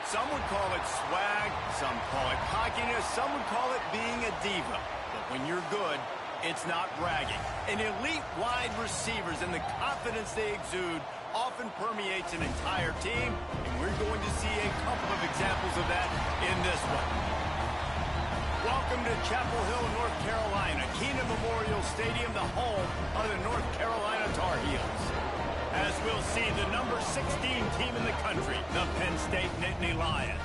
Some would call it swag, some call it cockiness, some would call it being a diva. But when you're good, it's not bragging. An elite wide receivers and the confidence they exude often permeates an entire team, and we're going to see a couple of examples of that in this one. Welcome to Chapel Hill, North Carolina, Keenan Memorial Stadium, the home of the North Carolina Tar Heels. As we'll see, the number 16 team in the country, the Penn State Nittany Lions,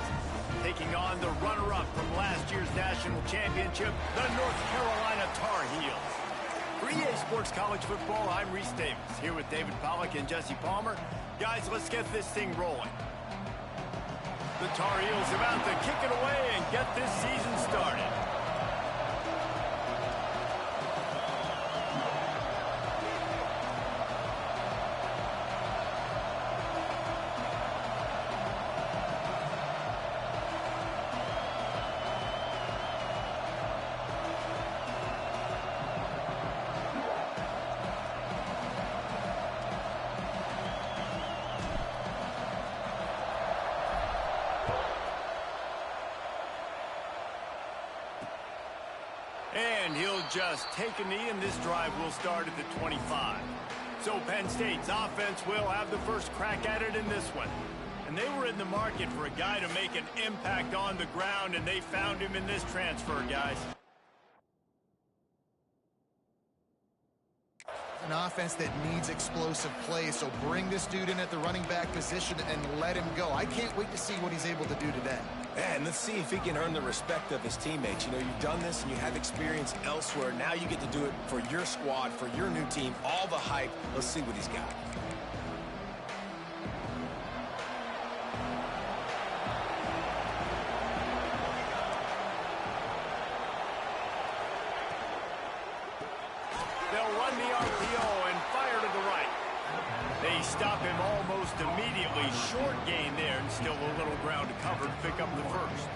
taking on the runner-up from last year's national championship, the North Carolina Tar Heels. For EA Sports College Football, I'm Reese Davis, here with David Pollack and Jesse Palmer. Guys, let's get this thing rolling. The Tar Heels about to kick it away and get this season started. And he'll just take a knee, and this drive will start at the 25. So Penn State's offense will have the first crack at it in this one. And they were in the market for a guy to make an impact on the ground, and they found him in this transfer, guys. An offense that needs explosive play, so bring this dude in at the running back position and let him go. I can't wait to see what he's able to do today. And let's see if he can earn the respect of his teammates. You know, you've done this and you have experience elsewhere. Now you get to do it for your squad, for your new team, all the hype. Let's see what he's got. They'll run the RPO and fire to the right. They stop him almost immediately. Short gain there, and still a little ground to cover to pick up the first.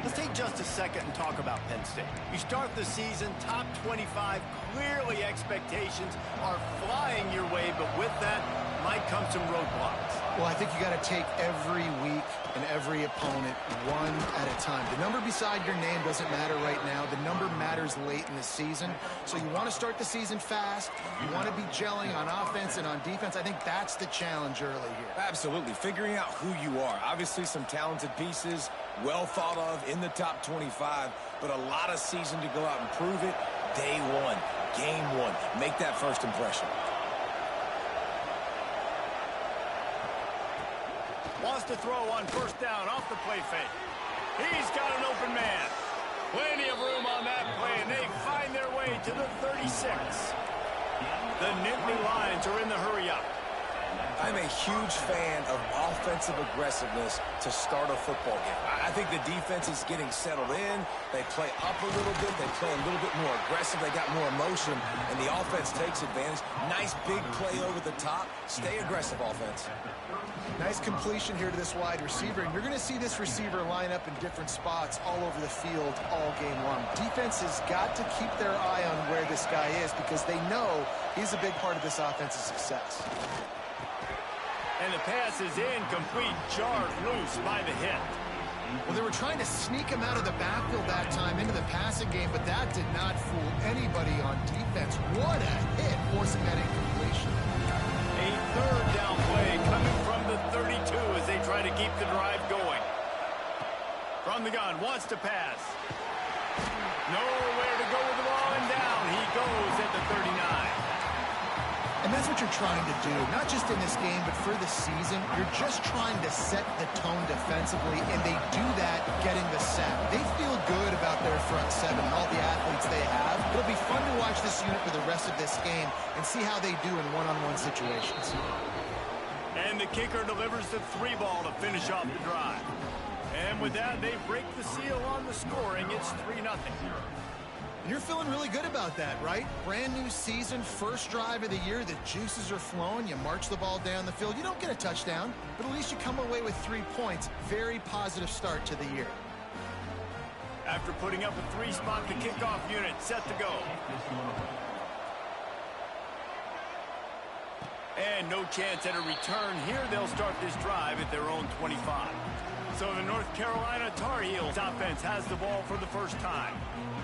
Let's take just a second and talk about Penn State. You start the season, top 25. Clearly expectations are flying your way, but with that might come some roadblocks. Well, I think you got to take every week and every opponent one at a time. The number beside your name doesn't matter right now. The number matters late in the season. So you want to start the season fast. You want to be gelling on offense and on defense. I think that's the challenge early here. Absolutely. Figuring out who you are. Obviously some talented pieces, well thought of in the top 25, but a lot of season to go out and prove it. Day one, game one. Make that first impression. Wants to throw on first down off the play fake. He's got an open man. Plenty of room on that play, and they find their way to the 36. The Nittany Lions are in the hurry-up. I'm a huge fan of offensive aggressiveness to start a football game. I think the defense is getting settled in. They play up a little bit. They play a little bit more aggressive. They got more emotion, and the offense takes advantage. Nice big play over the top. Stay aggressive, offense. Nice completion here to this wide receiver, and you're going to see this receiver line up in different spots all over the field all game long. Defense has got to keep their eye on where this guy is because they know he's a big part of this offense's success. And the pass is incomplete, jarred loose by the hit. Well, they were trying to sneak him out of the backfield that time into the passing game, but that did not fool anybody on defense. What a hit, forcing that incompletion. A third down play coming from the 32 as they try to keep the drive going. From the gun, wants to pass. Nowhere to go with the ball, and down he goes at the 39. And that's what you're trying to do, not just in this game, but for the season. You're just trying to set the tone defensively, and they do that getting the sack. They feel good about their front seven and all the athletes they have. It'll be fun to watch this unit for the rest of this game and see how they do in one-on-one situations. And the kicker delivers the 3 ball to finish off the drive. And with that, they break the seal on the scoring. It's 3-0. You're feeling really good about that, right? Brand new season, first drive of the year. The juices are flowing. You march the ball down the field. You don't get a touchdown, but at least you come away with 3 points. Very positive start to the year. After putting up a 3-spot, the kickoff unit set to go. And no chance at a return here. They'll start this drive at their own 25. So the North Carolina Tar Heels offense has the ball for the first time.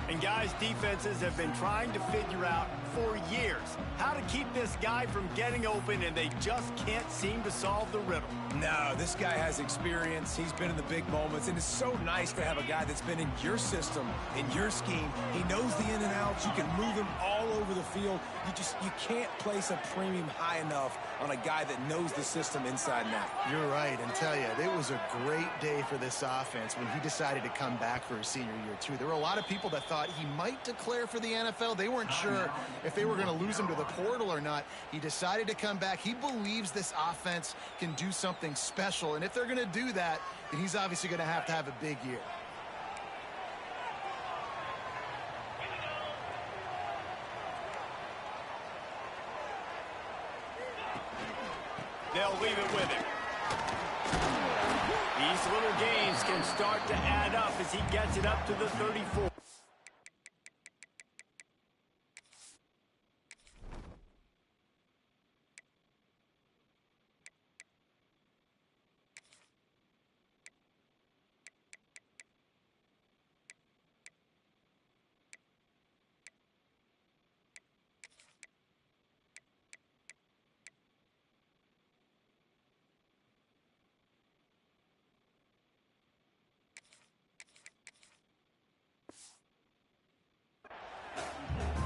And guys, defenses have been trying to figure out for years how to keep this guy from getting open, and they just can't seem to solve the riddle. No, this guy has experience. He's been in the big moments, and it's so nice to have a guy that's been in your system, in your scheme. He knows the in and outs. You can move him all over the field. You can't place a premium high enough on a guy that knows the system inside and out. You're right, and tell you, it was a great day for this offense when he decided to come back for his senior year, too. There were a lot of people that thought he might declare for the NFL. They weren't sure if they were going to lose him to the portal or not. He decided to come back. He believes this offense can do something special, and if they're going to do that, then he's obviously going to have a big year. They'll leave it with him. These little gains can start to add up as he gets it up to the 34.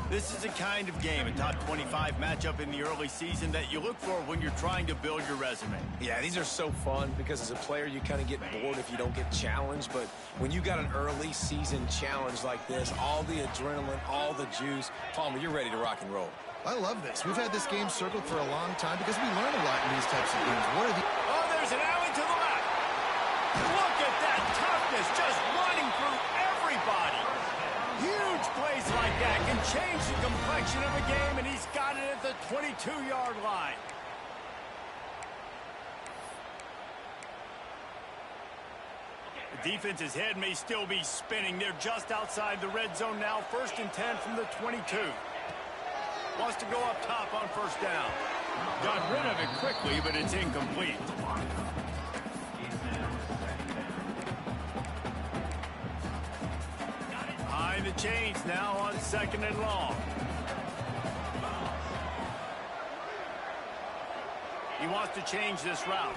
This is a kind of game, a top 25 matchup in the early season that you look for when you're trying to build your resume. Yeah, these are so fun because as a player, you kind of get bored if you don't get challenged. But when you got an early season challenge like this, all the adrenaline, all the juice, Palmer, you're ready to rock and roll. I love this. We've had this game circled for a long time because we learn a lot in these types of games. What are the... Oh, there's an alley to the left. Look at that toughness, just running through everybody. Huge plays like that can change the complexion of a game, and he's got it at the 22-yard line. The defense's head may still be spinning. They're just outside the red zone now. 1st and 10 from the 22. Wants to go up top on 1st down. Got rid of it quickly, but it's incomplete. Behind the chains now on 2nd and long. He wants to change this route.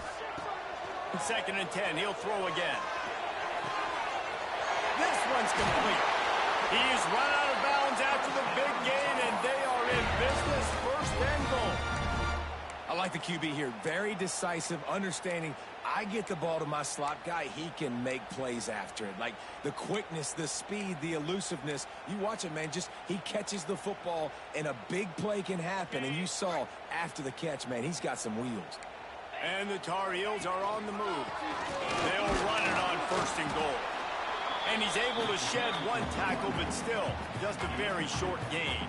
2nd and 10, he'll throw again. This one's complete. He's run out of bounds after the big gain, and they are in business. 1st and goal. I like the QB here. Very decisive, understanding I get the ball to my slot guy, he can make plays after it. Like the quickness, the speed, the elusiveness. You watch it, man, just he catches the football and a big play can happen. And you saw after the catch, man, he's got some wheels. And the Tar Heels are on the move. They'll run it on 1st and goal. And he's able to shed one tackle, but still just a very short gain.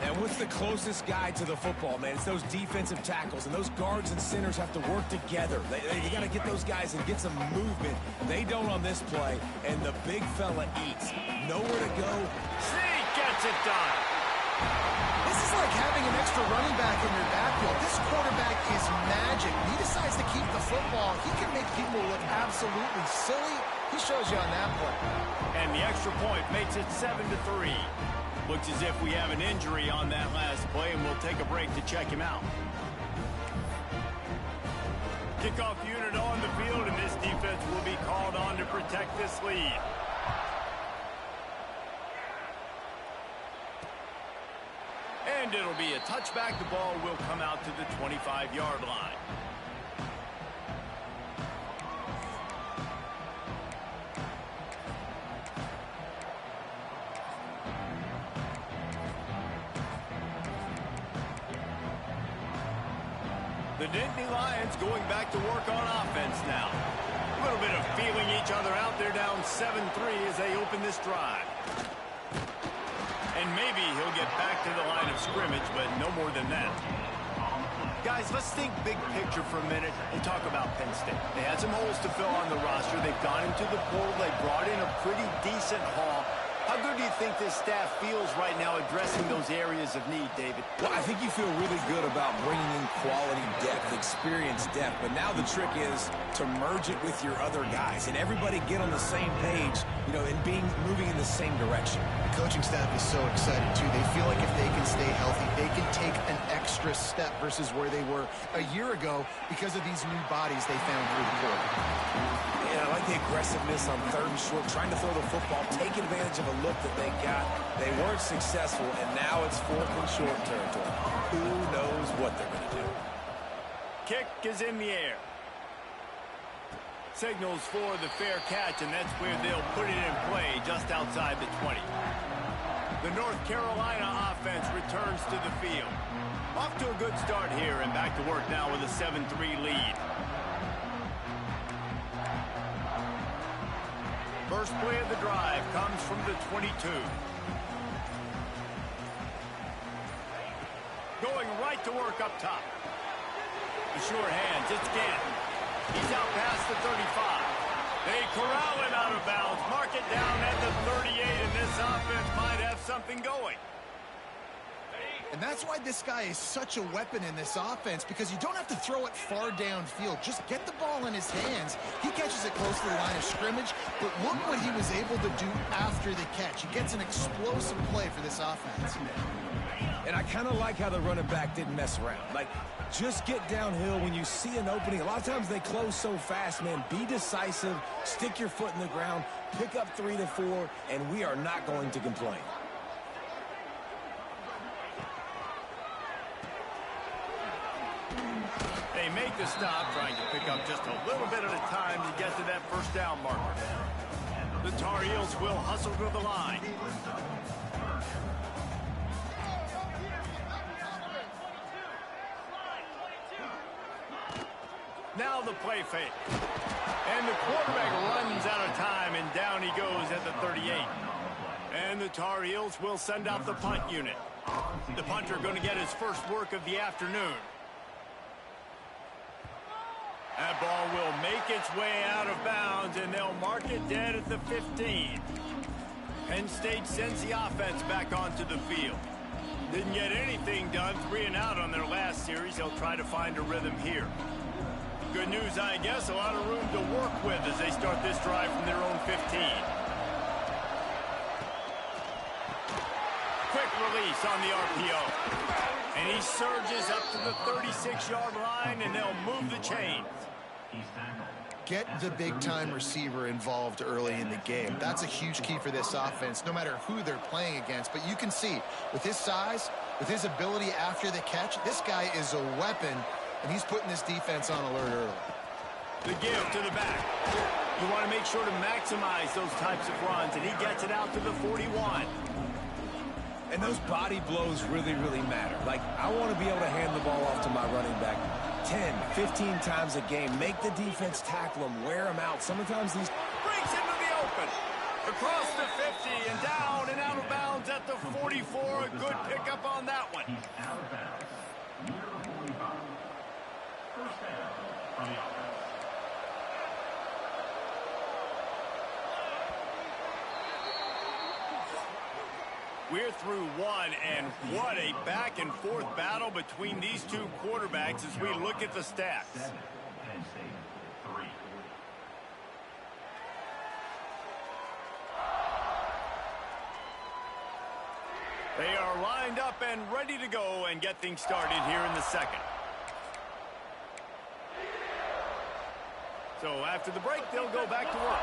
And what's the closest guy to the football, man? It's those defensive tackles, and those guards and centers have to work together. They got to get those guys and get some movement. They don't on this play, and the big fella eats. Nowhere to go. See, gets it done. This is like having an extra running back in your backfield. This quarterback is magic. He decides to keep the football. He can make people look absolutely silly. He shows you on that play. And the extra point makes it 7-3. Looks as if we have an injury on that last play, and we'll take a break to check him out. Kickoff unit on the field, and this defense will be called on to protect this lead. And it'll be a touchback. The ball will come out to the 25-yard line. The Nittany Lions going back to work on offense now. A little bit of feeling each other out. They're down 7-3 as they open this drive. And maybe he'll get back to the line of scrimmage, but no more than that. Guys, let's think big picture for a minute and talk about Penn State. They had some holes to fill on the roster. They've gone into the portal. They brought in a pretty decent haul. How good do do you think this staff feels right now addressing those areas of need, David? Well, I think you feel really good about bringing in quality depth, experience depth, but now the trick is to merge it with your other guys and everybody get on the same page, you know, and moving in the same direction. The coaching staff is so excited, too. They feel like if they can stay healthy, they can take an extra step versus where they were a year ago because of these new bodies they found through the quarter. Yeah, I like the aggressiveness on 3rd and short, trying to throw the football, take advantage of a look that they got. They weren't successful, and now it's 4th and short territory. Who knows what they're going to do? Kick is in the air. Signals for the fair catch, and that's where they'll put it in play just outside the 20. The North Carolina offense returns to the field. Off to a good start here and back to work now with a 7-3 lead. First play of the drive comes from the 22. Going right to work up top. The sure hands, it's Gantt. He's out past the 35. They corral him out of bounds. Mark it down at the 38, and this offense might have something going. And that's why this guy is such a weapon in this offense, because you don't have to throw it far downfield. Just get the ball in his hands. He catches it close to the line of scrimmage, but look what he was able to do after the catch. He gets an explosive play for this offense. And I kind of like how the running back didn't mess around. Like, just get downhill when you see an opening. A lot of times they close so fast, man. Be decisive, stick your foot in the ground, pick up 3 to 4, and we are not going to complain. They make the stop, trying to pick up just a little bit at a time to get to that first down marker. The Tar Heels will hustle to the line. Now the play fake. And the quarterback runs out of time, and down he goes at the 38. And the Tar Heels will send out the punt unit. The punter going to get his first work of the afternoon. That ball will make its way out of bounds, and they'll mark it dead at the 15. Penn State sends the offense back onto the field. Didn't get anything done, 3 and out on their last series. They'll try to find a rhythm here. Good news, I guess, a lot of room to work with as they start this drive from their own 15. Quick release on the RPO. And he surges up to the 36-yard line, and they'll move the chains. Get the big-time receiver involved early in the game. That's a huge key for this offense, no matter who they're playing against. But you can see, with his size, with his ability after the catch, this guy is a weapon, and he's putting this defense on alert early. The give to the back. You want to make sure to maximize those types of runs, and he gets it out to the 41. And those body blows really, really matter. Like, I want to be able to hand the ball off to my running back 10, 15 times a game. Make the defense tackle him, wear him out. Sometimes these... Breaks into the open. Across the 50 and down and out of bounds at the 44. A good pickup on that one. We're through one, and what a back-and-forth battle between these two quarterbacks as we look at the stats. They are lined up and ready to go and get things started here in the second. So after the break, they'll go back to work.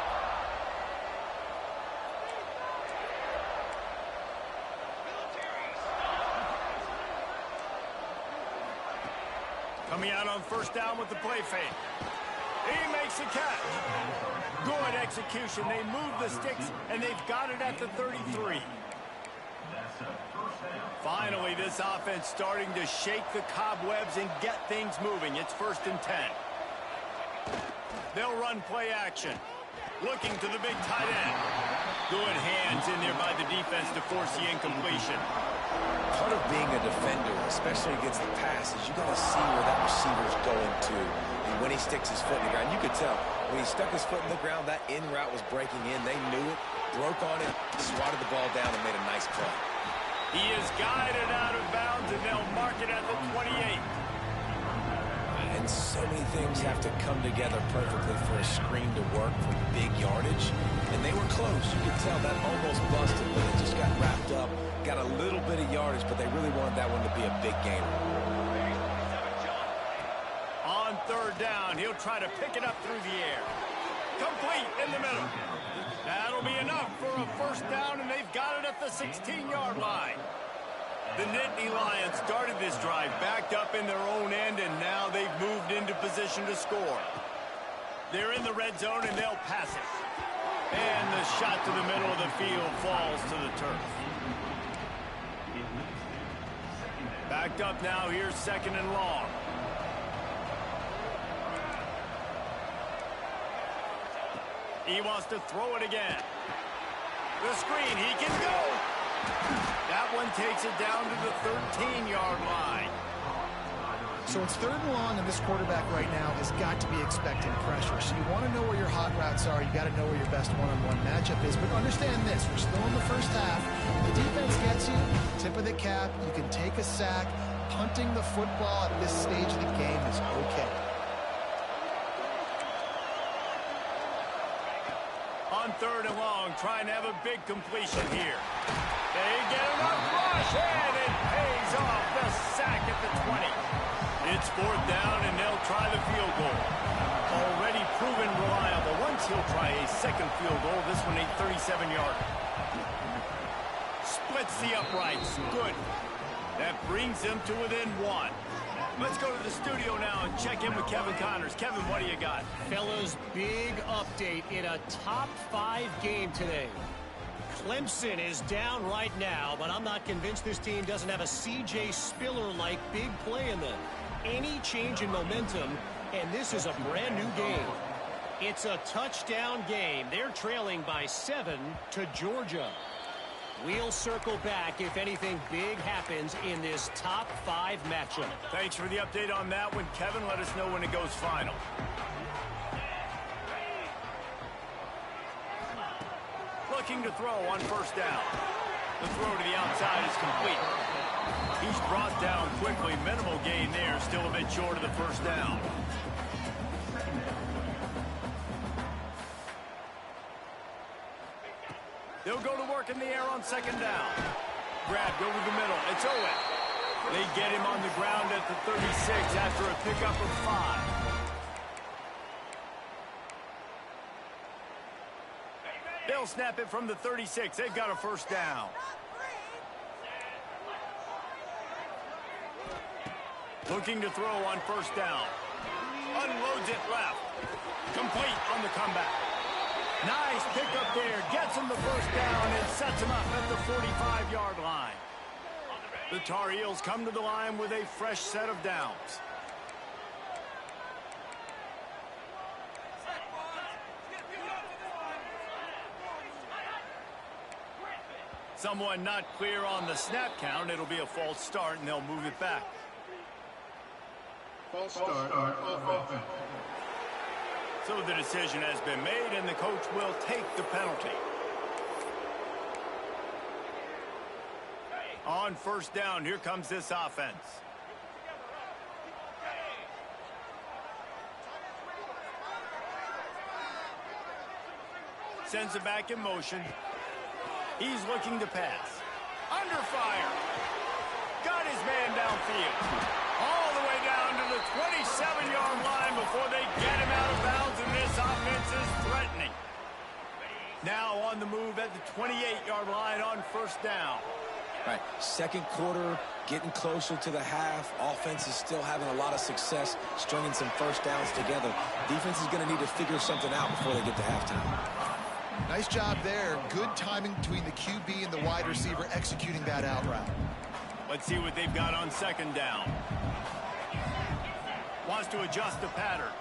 Coming out on first down with the play fake. He makes the catch. Good execution. They move the sticks, and they've got it at the 33. Finally, this offense starting to shake the cobwebs and get things moving. It's 1st and 10. They'll run play action. Looking to the big tight end. Good hands in there by the defense to force the incompletion. Part of being a defender, especially against the pass, is you got to see where that receiver's going to. And when he sticks his foot in the ground, you could tell. When he stuck his foot in the ground, that in route was breaking in. They knew it. broke on it, swatted the ball down, and made a nice play. He is guided out of bounds, and they'll mark it at the 28. And so many things have to come together perfectly for a screen to work for big yardage. And they were close. You could tell that almost busted, but it just got wrapped up. Got a little bit of yardage, but they really wanted that one to be a big gainer. On third down, he'll try to pick it up through the air. Complete in the middle. That'll be enough for a first down, and they've got it at the 16-yard line. The Nittany Lions started this drive backed up in their own end, and now they've moved into position to score. They're in the red zone, and they'll pass it. And the shot to the middle of the field falls to the turf. Backed up now, here's second and long. He wants to throw it again. The screen, he can go. That one takes it down to the 13-yard line. So it's third and long, and this quarterback right now has got to be expecting pressure. So you want to know where your hot routes are. You got to know where your best one-on-one matchup is. But understand this, we're still in the first half. The defense gets you, tip of the cap. You can take a sack. Punting the football at this stage of the game is okay. On third and long, trying to have a big completion here. They get enough rush, and it pays off. The sack at the 20. It's fourth down, and they'll try the field goal. Already proven reliable. Once he'll try a second field goal, this one a 37-yarder. Splits the uprights. Good. That brings them to within one. Let's go to the studio now and check in with Kevin Connors. Kevin, what do you got? Fellas, big update in a top 5 game today. Clemson is down right now, but I'm not convinced this team doesn't have a C.J. Spiller-like big play in them. Any change in momentum, and this is a brand new game. It's a touchdown game. They're trailing by 7 to Georgia. We'll circle back if anything big happens in this top 5 matchup. Thanks for the update on that one, Kevin. Let us know when it goes final. Looking to throw on first down. The throw to the outside is complete. He's brought down quickly. Minimal gain there. Still a bit short of the first down. They'll go to work in the air on second down. Grabbed over the middle. It's Owen. They get him on the ground at the 36 after a pickup of 5. They'll snap it from the 36. They've got a first down. Looking to throw on first down. Unloads it left. Complete on the comeback. Nice pickup there. Gets him the first down and sets him up at the 45-yard line. The Tar Heels come to the line with a fresh set of downs. Someone not clear on the snap count. It'll be a false start, and they'll move it back. False start on offense. So the decision has been made, and the coach will take the penalty. On first down, here comes this offense. Sends it back in motion. He's looking to pass. Under fire. Got his man downfield. All the way down to the 27-yard line before they get him out of bounds, and this offense is threatening. Now on the move at the 28-yard line on first down. Right, second quarter, getting closer to the half. Offense is still having a lot of success stringing some first downs together. Defense is going to need to figure something out before they get to halftime. Nice job there. Good timing between the QB and the wide receiver executing that out route. Let's see what they've got on second down. Wants to adjust the pattern.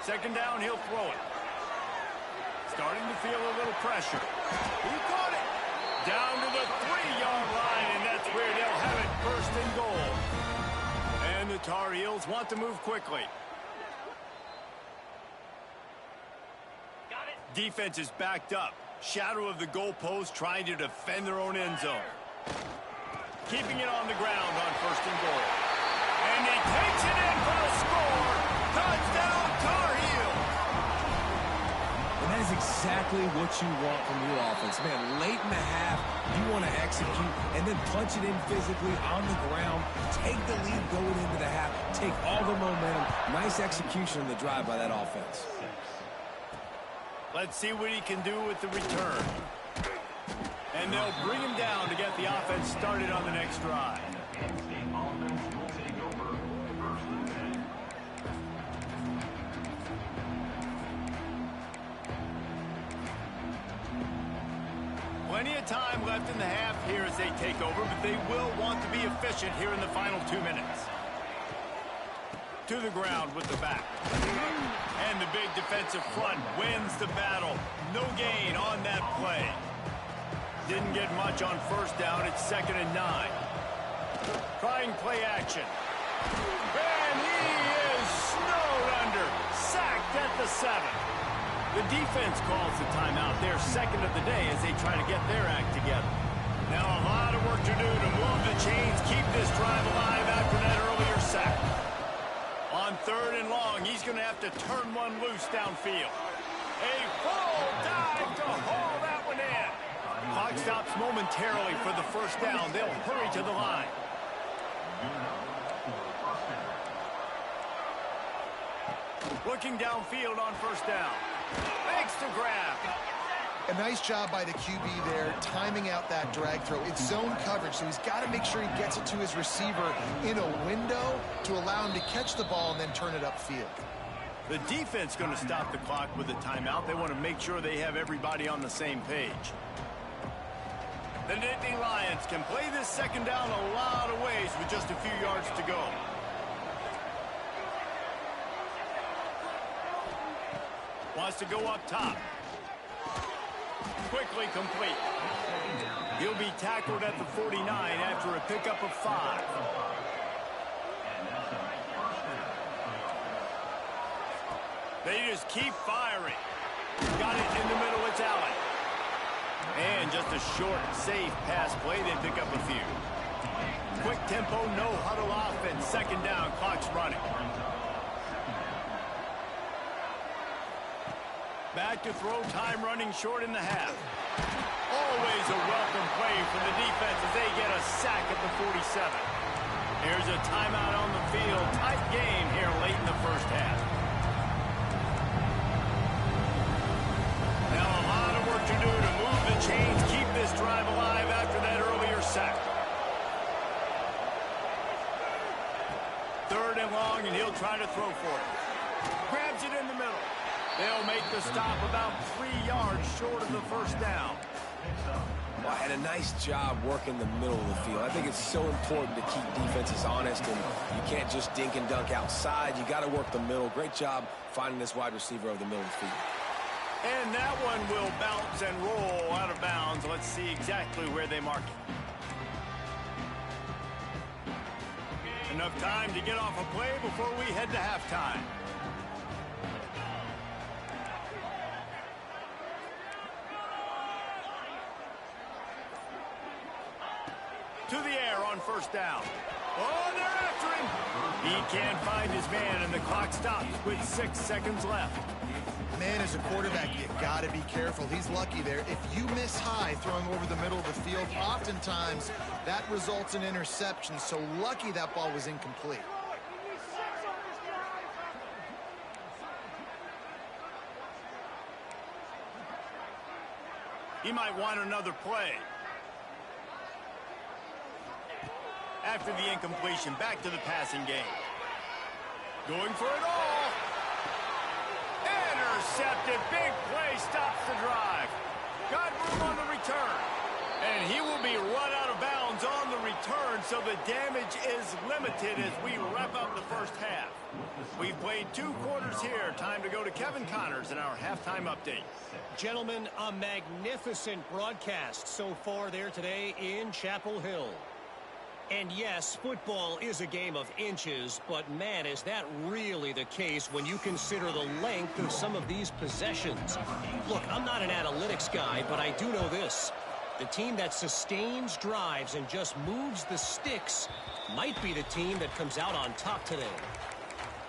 Second down, he'll throw it. Starting to feel a little pressure. He caught it. Down to the 3-yard line, and that's where they'll have it first and goal. And the Tar Heels want to move quickly. Defense is backed up. Shadow of the goalpost, trying to defend their own end zone. Keeping it on the ground on 1st and goal. And he takes it in for the score. Touchdown, Tar Heels. And that is exactly what you want from your offense. Man, late in the half, you want to execute and then punch it in physically on the ground. Take the lead going into the half. Take all the momentum. Nice execution on the drive by that offense. Let's see what he can do with the return. And they'll bring him down to get the offense started on the next drive. Plenty of time left in the half here as they take over, but they will want to be efficient here in the final 2 minutes. To the ground with the back. And the big defensive front wins the battle. No gain on that play. Didn't get much on 1st down. It's 2nd and 9. Trying play action. And he is snowed under. Sacked at the 7. The defense calls the timeout. They're 2nd of the day as they try to get their act together. Now a lot of work to do to move the chains, keep this drive alive after that earlier sack. On 3rd and long, he's going to have to turn one loose downfield. A full dive to haul that one in. Clock stops momentarily for the 1st down. They'll hurry to the line. Looking downfield on 1st down. Makes the grab. A nice job by the QB there, timing out that drag throw. It's zone coverage, so he's got to make sure he gets it to his receiver in a window to allow him to catch the ball and then turn it upfield. The defense going to stop the clock with a timeout. They want to make sure they have everybody on the same page. The Nittany Lions can play this 2nd down a lot of ways with just a few yards to go. Wants to go up top. Quickly complete. He'll be tackled at the 49 after a pickup of 5. They just keep firing. Got it in the middle. It's Allen. And just a short, safe pass play. They pick up a few. Quick tempo, no huddle offense. 2nd down. Clock's running. Back to throw, time running short in the half. Always a welcome play for the defense as they get a sack at the 47. Here's a timeout on the field. Tight game here late in the 1st half. Now a lot of work to do to move the chains, keep this drive alive after that earlier sack. 3rd and long, and he'll try to throw for it. Grabs it in the middle. They'll make the stop about 3 yards short of the 1st down. Well, had a nice job working the middle of the field. I think it's so important to keep defenses honest, and you can't just dink and dunk outside. You got to work the middle. Great job finding this wide receiver over the middle of the field. And that one will bounce and roll out of bounds. Let's see exactly where they mark it. Enough time to get off a play before we head to halftime. To the air on 1st down. Oh, they're after him. He can't find his man, and the clock stops with 6 seconds left. Man, as a quarterback, you got to be careful. He's lucky there. If you miss high throwing over the middle of the field, oftentimes that results in interception. So lucky that ball was incomplete. He might want another play. After the incompletion, back to the passing game. Going for it all. Intercepted. Big play stops the drive. Got room on the return. And he will be run out of bounds on the return, so the damage is limited as we wrap up the 1st half. We've played 2 quarters here. Time to go to Kevin Connors in our halftime update. Gentlemen, a magnificent broadcast so far there today in Chapel Hill. And yes, football is a game of inches, but man, is that really the case when you consider the length of some of these possessions. Look, I'm not an analytics guy, but I do know this. The team that sustains drives and just moves the sticks might be the team that comes out on top today.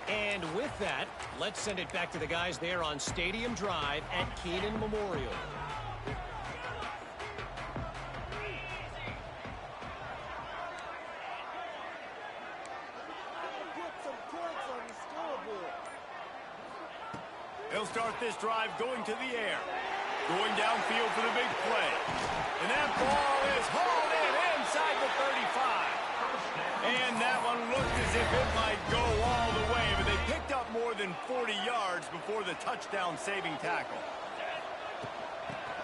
And with that, let's send it back to the guys there on Stadium Drive at Keenan Memorial. They'll start this drive going to the air. Going downfield for the big play. And that ball is hauled in inside the 35. And that one looked as if it might go all the way, but they picked up more than 40 yards before the touchdown-saving tackle.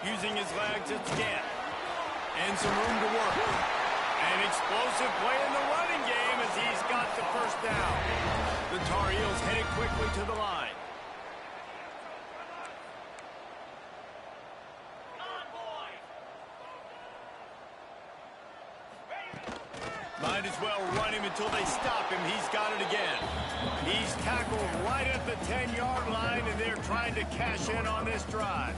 Using his legs, it's Gant. And some room to work. An explosive play in the running game as he's got the first down. The Tar Heels headed quickly to the line. Might as well run him until they stop him. He's got it again. He's tackled right at the 10-yard line, and they're trying to cash in on this drive.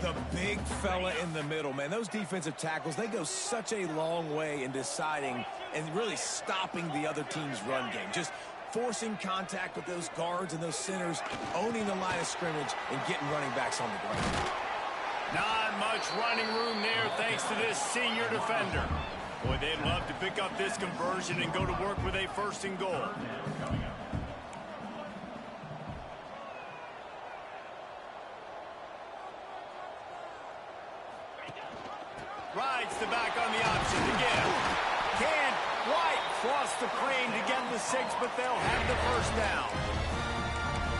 The big fella in the middle, man. Those defensive tackles, they go such a long way in deciding and really stopping the other team's run game. Just forcing contact with those guards and those centers, owning the line of scrimmage, and getting running backs on the ground. Not much running room there thanks to this senior defender. Boy, they'd love to pick up this conversion and go to work with a first and goal. Rides the back on the option again. Can't quite cross the plane to get the 6, but they'll have the first down.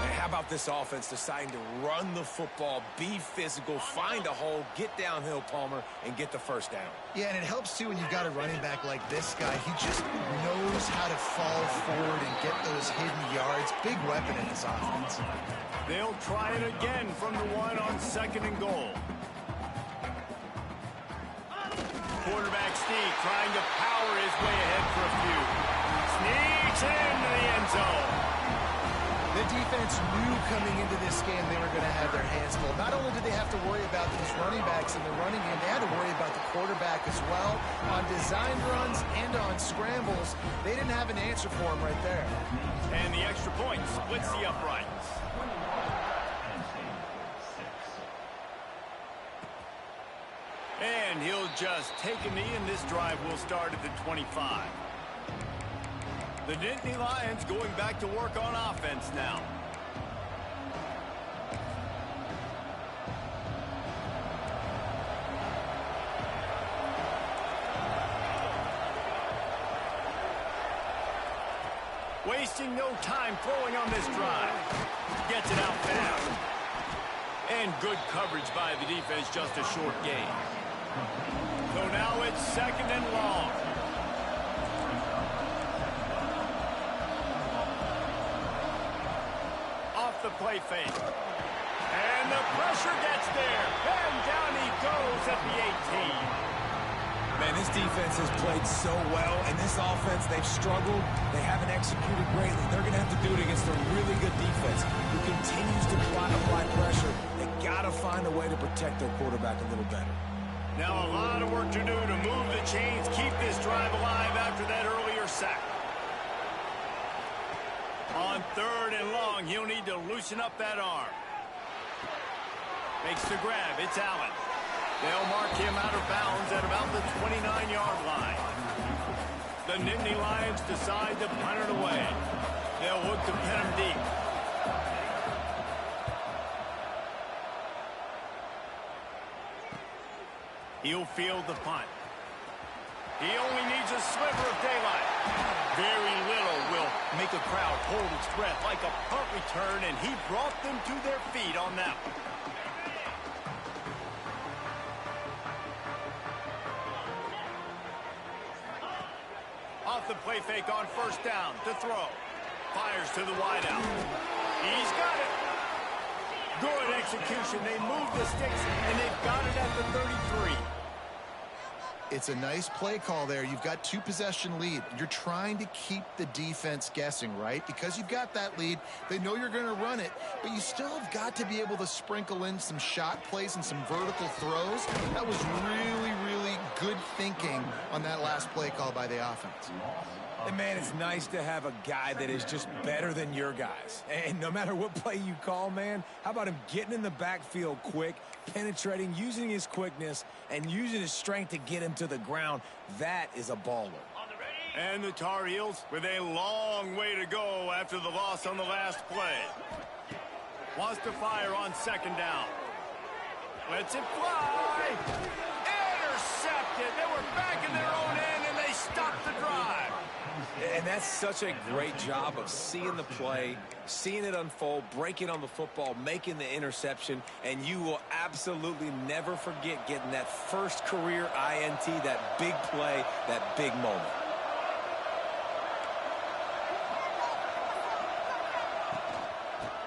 And how about this offense deciding to run the football, be physical, find a hole, get downhill, Palmer, and get the first down. Yeah, and it helps, too, when you've got a running back like this guy. He just knows how to fall forward and get those hidden yards. Big weapon in this offense. They'll try it again from the one on second and goal. Quarterback Steve trying to power his way ahead for a few. Sneaks into the end zone. The defense knew coming into this game they were going to have their hands full. Not only did they have to worry about these running backs in the running game, they had to worry about the quarterback as well. On designed runs and on scrambles, they didn't have an answer for him right there. And the extra point splits the uprights. And he'll just take a knee, and this drive will start at the 25. The Nittany Lions going back to work on offense now. Wasting no time throwing on this drive. Gets it out fast. And good coverage by the defense, just a short gain. So now it's second and long. Off the play fake. And the pressure gets there. And down he goes at the 18. Man, this defense has played so well, and this offense, they've struggled. They haven't executed greatly. They're going to have to do it against a really good defense who continues to apply pressure. They got to find a way to protect their quarterback a little better. Now a lot of work to do to move the chains, keep this drive alive after that earlier sack. On third and long, he'll need to loosen up that arm. Makes the grab. It's Allen. They'll mark him out of bounds at about the 29-yard line. The Nittany Lions decide to punt it away. They'll look to pin him deep. He'll field the punt. He only needs a sliver of daylight. Very little will make a crowd hold its breath like a punt return, and he brought them to their feet on that one. Off the play fake on first down to throw. Fires to the wideout. He's got it. Good execution. They move the sticks, and they've got it at the 33. It's a nice play call there. You've got 2-possession lead. You're trying to keep the defense guessing, right? Because you've got that lead, they know you're going to run it, but you still have got to be able to sprinkle in some shot plays and some vertical throws. That was really, really good thinking on that last play call by the offense. And, man, it's nice to have a guy that is just better than your guys. And no matter what play you call, man, how about him getting in the backfield quick, penetrating, using his quickness, and using his strength to get him to the ground? That is a baller. And the Tar Heels with a long way to go after the loss on the last play. Wants to fire on second down. Lets it fly. Intercepted. They were back in their own end, and they stopped the drive. And that's such a great job of seeing the play, seeing it unfold, breaking on the football, making the interception, and you will absolutely never forget getting that first career INT, that big play, that big moment.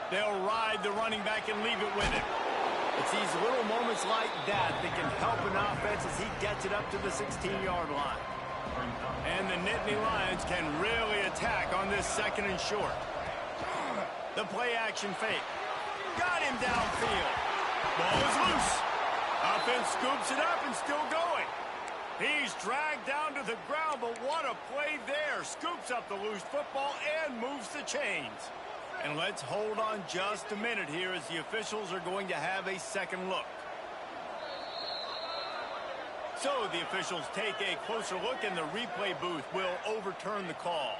They'll ride the running back and leave it with him. It's these little moments like that that can help an offense as he gets it up to the 16-yard line. And the Nittany Lions can really attack on this second and short. The play action fake. Got him downfield. Ball is loose. Offense scoops it up and still going. He's dragged down to the ground, but what a play there. Scoops up the loose football and moves the chains. And let's hold on just a minute here as the officials are going to have a second look. So the officials take a closer look, and the replay booth will overturn the call.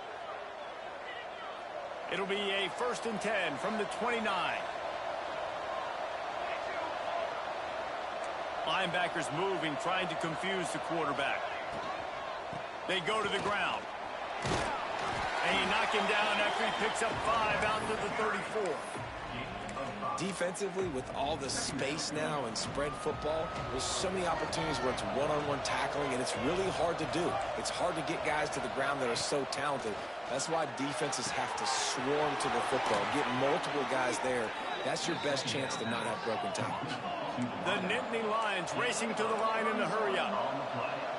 It'll be a 1st and 10 from the 29. Linebackers moving, trying to confuse the quarterback. They go to the ground. And you knock him down after he picks up 5 out to the 34. Defensively, with all the space now and spread football, there's so many opportunities where it's one-on-one tackling, and it's really hard to do. It's hard to get guys to the ground that are so talented. That's why defenses have to swarm to the football, get multiple guys there. That's your best chance to not have broken tackles. The Nittany Lions racing to the line in the hurry-up.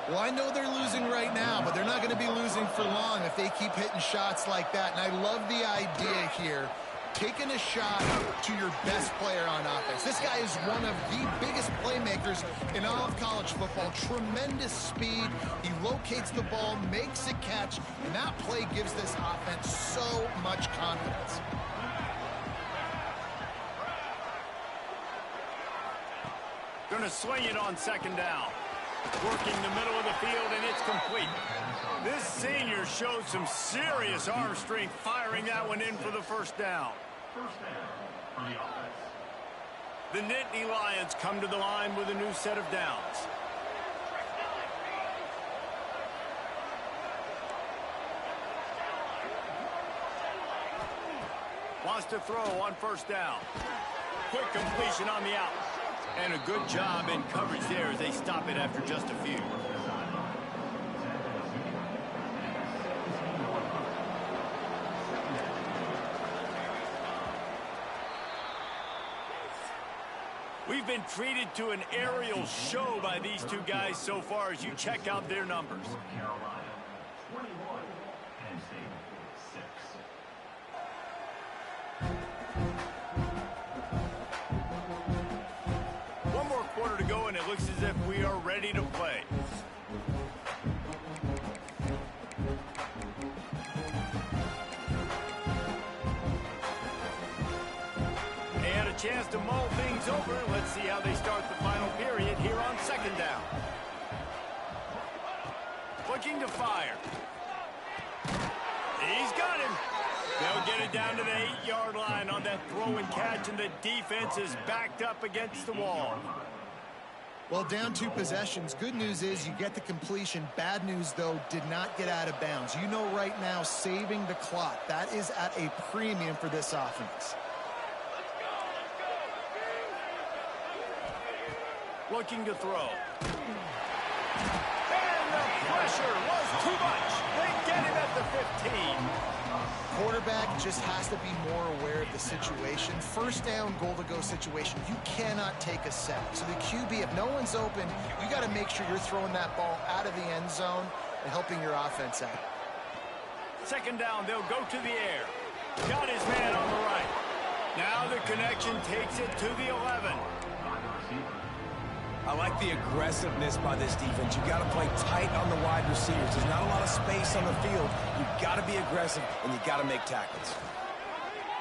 Well, I know they're losing right now, but they're not going to be losing for long if they keep hitting shots like that. And I love the idea here, taking a shot to your best player on offense. This guy is one of the biggest playmakers in all of college football. Tremendous speed. He locates the ball, makes a catch, and that play gives this offense so much confidence. Going to swing it on second down. Working the middle of the field, and it's complete. This senior showed some serious arm strength, firing that one in for the first down. The Nittany Lions come to the line with a new set of downs. Wants to throw on first down. Quick completion on the out. And a good job in coverage there as they stop it after just a few. We've been treated to an aerial show by these two guys so far as you check out their numbers. Penn State 6. One more quarter to go, and it looks as if we are ready to play. They had a chance to mull things over. Let's see how they start the final period here on second down. Looking to fire. He's got him. They'll get it down to the 8-yard line on that throw and catch, and the defense is backed up against the wall. Well, down 2 possessions. Good news is you get the completion. Bad news, though, did not get out of bounds. You know right now, saving the clock. That is at a premium for this offense. Looking to throw. And the pressure was too much. They get him at the 15. Quarterback quarterback just has to be more aware of the situation. First down, goal-to-go situation, you cannot take a sack. So the QB, if no one's open, you got to make sure you're throwing that ball out of the end zone and helping your offense out. Second down, they'll go to the air. Got his man on the right. Now the connection takes it to the 11. I like the aggressiveness by this defense. You got to play tight on the wide receivers. There's not a lot of space on the field. You got to be aggressive, and you got to make tackles.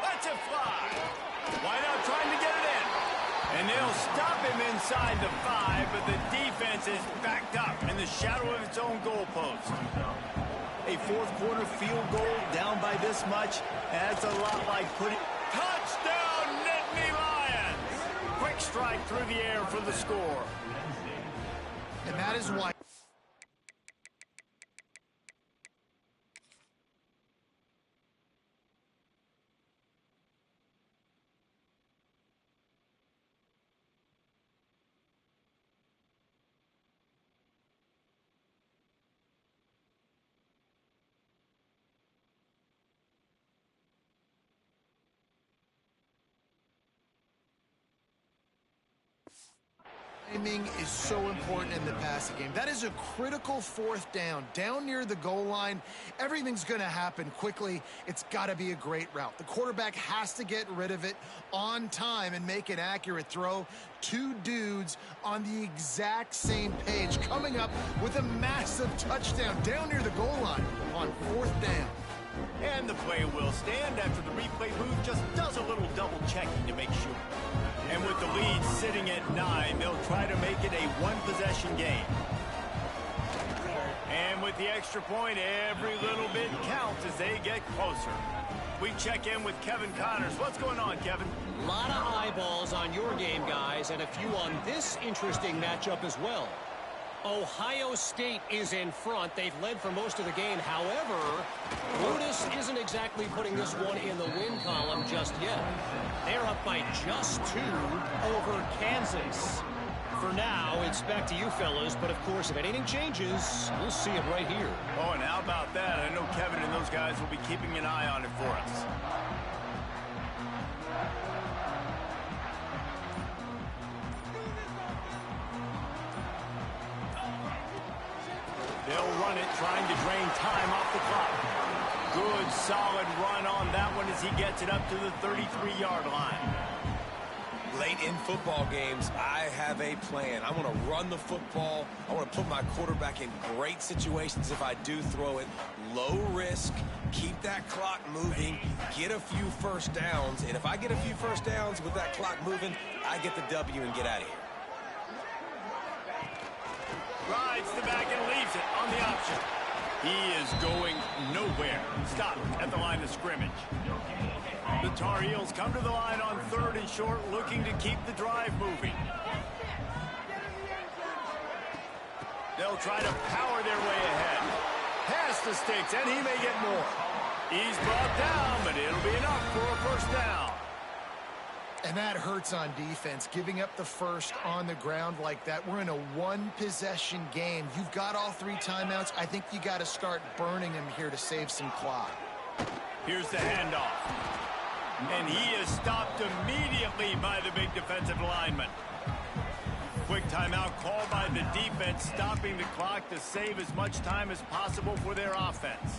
Let's it fly. Wide out trying to get it in. And they'll stop him inside the 5, but the defense is backed up in the shadow of its own goalpost. A fourth-quarter field goal down by this much, that's a lot like putting... Touchdown, Nittany Lions! Quick strike through the air for the score. And that is why... Timing is so important in the passing game. That is a critical fourth down. Down near the goal line, everything's going to happen quickly. It's got to be a great route. The quarterback has to get rid of it on time and make an accurate throw. Two dudes on the exact same page coming up with a massive touchdown down near the goal line on fourth down. And the play will stand after the replay booth just does a little double checking to make sure. And with the lead sitting at 9, they'll try to make it a one-possession game. And with the extra point, every little bit counts as they get closer. We check in with Kevin Connors. What's going on, Kevin? A lot of eyeballs on your game, guys, and a few on this interesting matchup as well. Ohio State is in front. They've led for most of the game. However, Brutus isn't exactly putting this one in the win column just yet. They're up by just 2 over Kansas. For now, it's back to you fellas, but of course, if anything changes, we'll see it right here. Oh, and how about that? I know Kevin and those guys will be keeping an eye on it for us. They'll run it, trying to drain time off the clock. Good, solid run on that one as he gets it up to the 33-yard line. Late in football games, I have a plan. I want to run the football. I want to put my quarterback in great situations if I do throw it. Low risk, keep that clock moving, get a few first downs. And if I get a few first downs with that clock moving, I get the W and get out of here. Rides the back and leaves it on the option. He is going nowhere. Stop at the line of scrimmage. The Tar Heels come to the line on 3rd and short, looking to keep the drive moving. They'll try to power their way ahead. Pass the sticks, and he may get more. He's brought down, but it'll be enough for a first down. And that hurts on defense, giving up the first on the ground like that. We're in a one-possession game. You've got all 3 timeouts. I think you got to start burning them here to save some clock. Here's the handoff. And he is stopped immediately by the big defensive lineman. Quick timeout called by the defense, stopping the clock to save as much time as possible for their offense.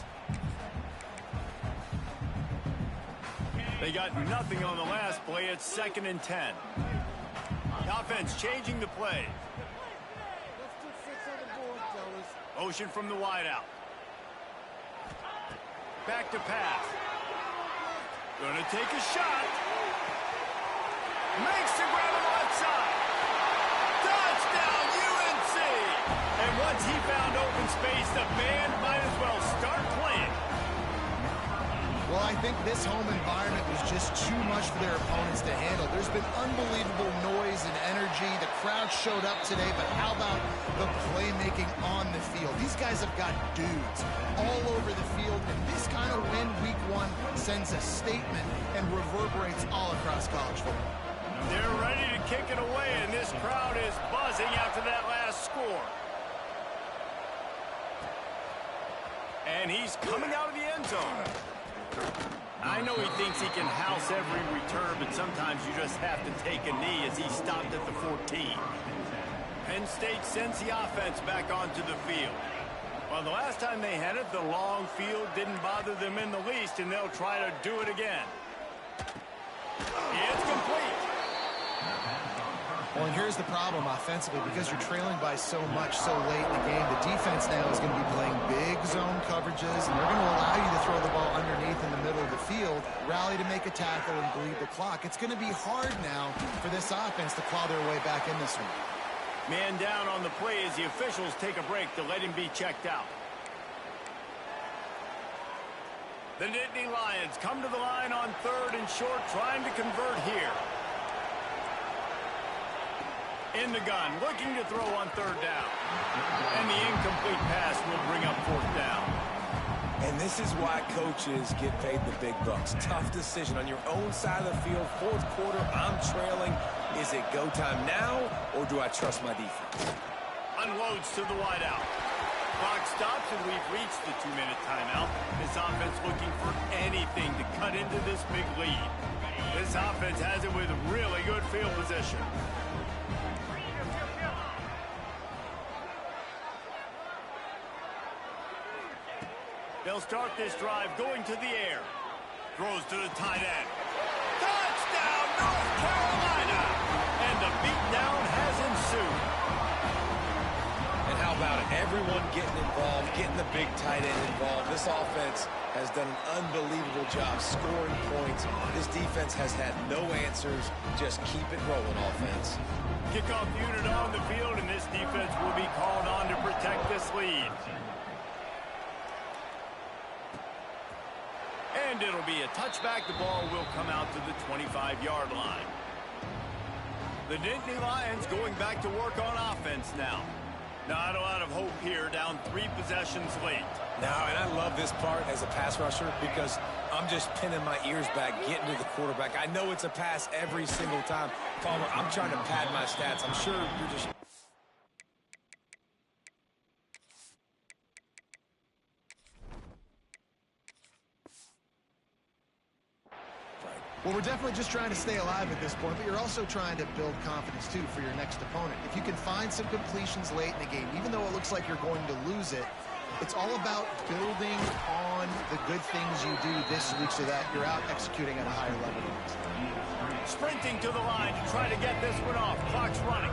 They got nothing on the last play. It's 2nd and 10. The offense changing the play. Motion from the wideout. Back to pass. Gonna take a shot. Makes the grab on the left side. Touchdown, UNC! And once he found open space, the band might as well start playing. Well, I think this home environment was just too much for their opponents to handle. There's been unbelievable noise and energy. The crowd showed up today, but how about the playmaking on the field? These guys have got dudes all over the field, and this kind of win week 1 sends a statement and reverberates all across college football. They're ready to kick it away, and this crowd is buzzing after that last score. And he's coming out of the end zone. I know he thinks he can house every return, but sometimes you just have to take a knee as he stopped at the 14. Penn State sends the offense back onto the field. Well, the last time they had it, the long field didn't bother them in the least, and they'll try to do it again. It's complete. Well, and here's the problem offensively. Because you're trailing by so much so late in the game, the defense now is going to be playing big zone coverages, and they're going to allow you to throw the ball underneath in the middle of the field, rally to make a tackle, and bleed the clock. It's going to be hard now for this offense to claw their way back in this one. Man down on the play as the officials take a break to let him be checked out. The Nittany Lions come to the line on 3rd and short, trying to convert here. In the gun, looking to throw on 3rd down. And the incomplete pass will bring up 4th down. And this is why coaches get paid the big bucks. Tough decision on your own side of the field. 4th quarter, I'm trailing. Is it go time now, or do I trust my defense? Unloads to the wideout. Clock stops, and we've reached the 2-minute timeout. This offense looking for anything to cut into this big lead. This offense has it with really good field position. They'll start this drive going to the air. Throws to the tight end. Touchdown, North Carolina! And the beatdown has ensued. And how about it? Everyone getting involved, getting the big tight end involved. This offense has done an unbelievable job scoring points. This defense has had no answers. Just keep it rolling, offense. Kickoff unit on the field, and this defense will be called on to protect this lead. And it'll be a touchback. The ball will come out to the 25-yard line. The Nittany Lions going back to work on offense now. Not a lot of hope here, down 3 possessions late. Now, and I love this part as a pass rusher because I'm just pinning my ears back, getting to the quarterback. I know it's a pass every single time. Palmer, I'm trying to pad my stats. I'm sure you're just... Well, we're definitely just trying to stay alive at this point, but you're also trying to build confidence, too, for your next opponent. If you can find some completions late in the game, even though it looks like you're going to lose it, it's all about building on the good things you do this week so that you're out executing at a higher level. Sprinting to the line to try to get this one off. Clock's running.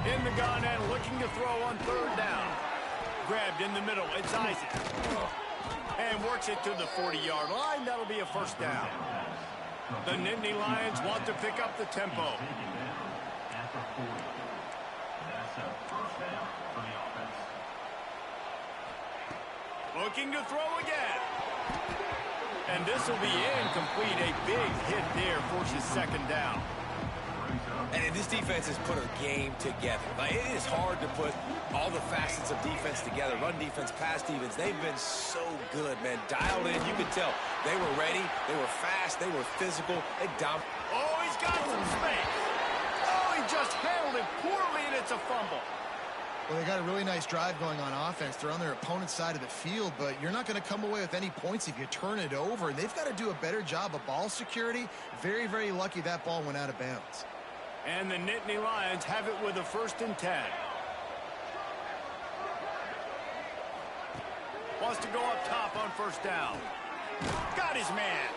In the gun and looking to throw on 3rd down. Grabbed in the middle. It's Isaac. And works it to the 40-yard line. That'll be a 1st down. The Nittany Lions want to pick up the tempo. Looking to throw again. And this will be incomplete. A big hit there forces 2nd down. And this defense has put a game together. Like, it is hard to put all the facets of defense together. Run defense, pass defense. They've been so good, man. Dialed in. You could tell they were ready. They were fast. They were physical. They dominated. Oh, he's got some space. Oh, he just handled it poorly, and it's a fumble. Well, they got a really nice drive going on offense. They're on their opponent's side of the field, but you're not going to come away with any points if you turn it over. And they've got to do a better job of ball security. Very, very lucky that ball went out of bounds. And the Nittany Lions have it with a 1st and 10. Wants to go up top on 1st down. Got his man.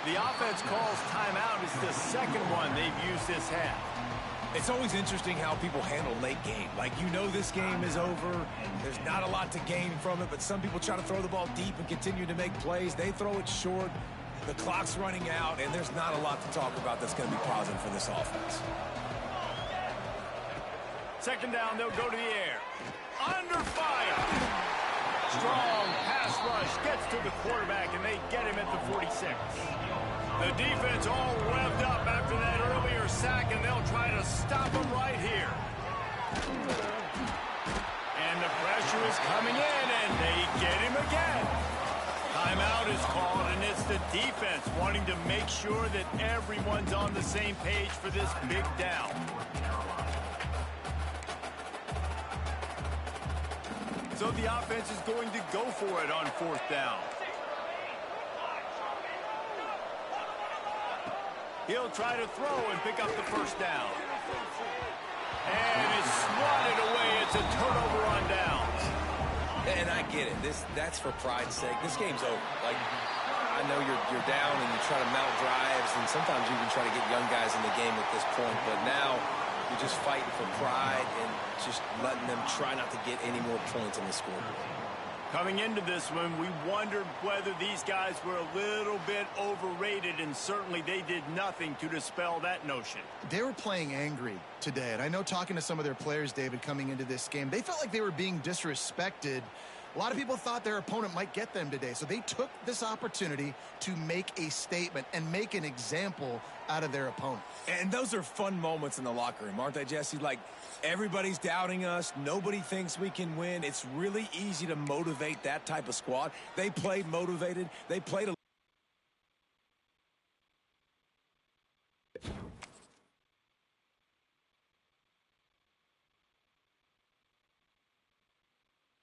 The offense calls timeout. It's the 2nd one they've used this half. It's always interesting how people handle late game. Like, you know this game is over. There's not a lot to gain from it, but some people try to throw the ball deep and continue to make plays. They throw it short. The clock's running out, and there's not a lot to talk about that's going to be positive for this offense. 2nd down, they'll go to the air. Under fire. Strong pass rush gets to the quarterback, and they get him at the 46. The defense all revved up after that earlier sack, and they'll try to stop him right here. And the pressure is coming in, and they get him again. Timeout is called, and it's the defense wanting to make sure that everyone's on the same page for this big down. So the offense is going to go for it on 4th down. He'll try to throw and pick up the 1st down. And it's swatted away. It's a turnover on downs. And I get it. That's for pride's sake. This game's over. Like, I know you're down and you try to mount drives, and sometimes you even try to get young guys in the game at this point. But now you're just fighting for pride and just letting them try not to get any more points on the scoreboard. Coming into this one, we wondered whether these guys were a little bit overrated, and certainly they did nothing to dispel that notion. They were playing angry today, and I know talking to some of their players, David, coming into this game, they felt like they were being disrespected. A lot of people thought their opponent might get them today, so they took this opportunity to make a statement and make an example out of their opponent. And those are fun moments in the locker room, aren't they, Jesse? Like, everybody's doubting us. Nobody thinks we can win. It's really easy to motivate that type of squad. They played motivated. They played a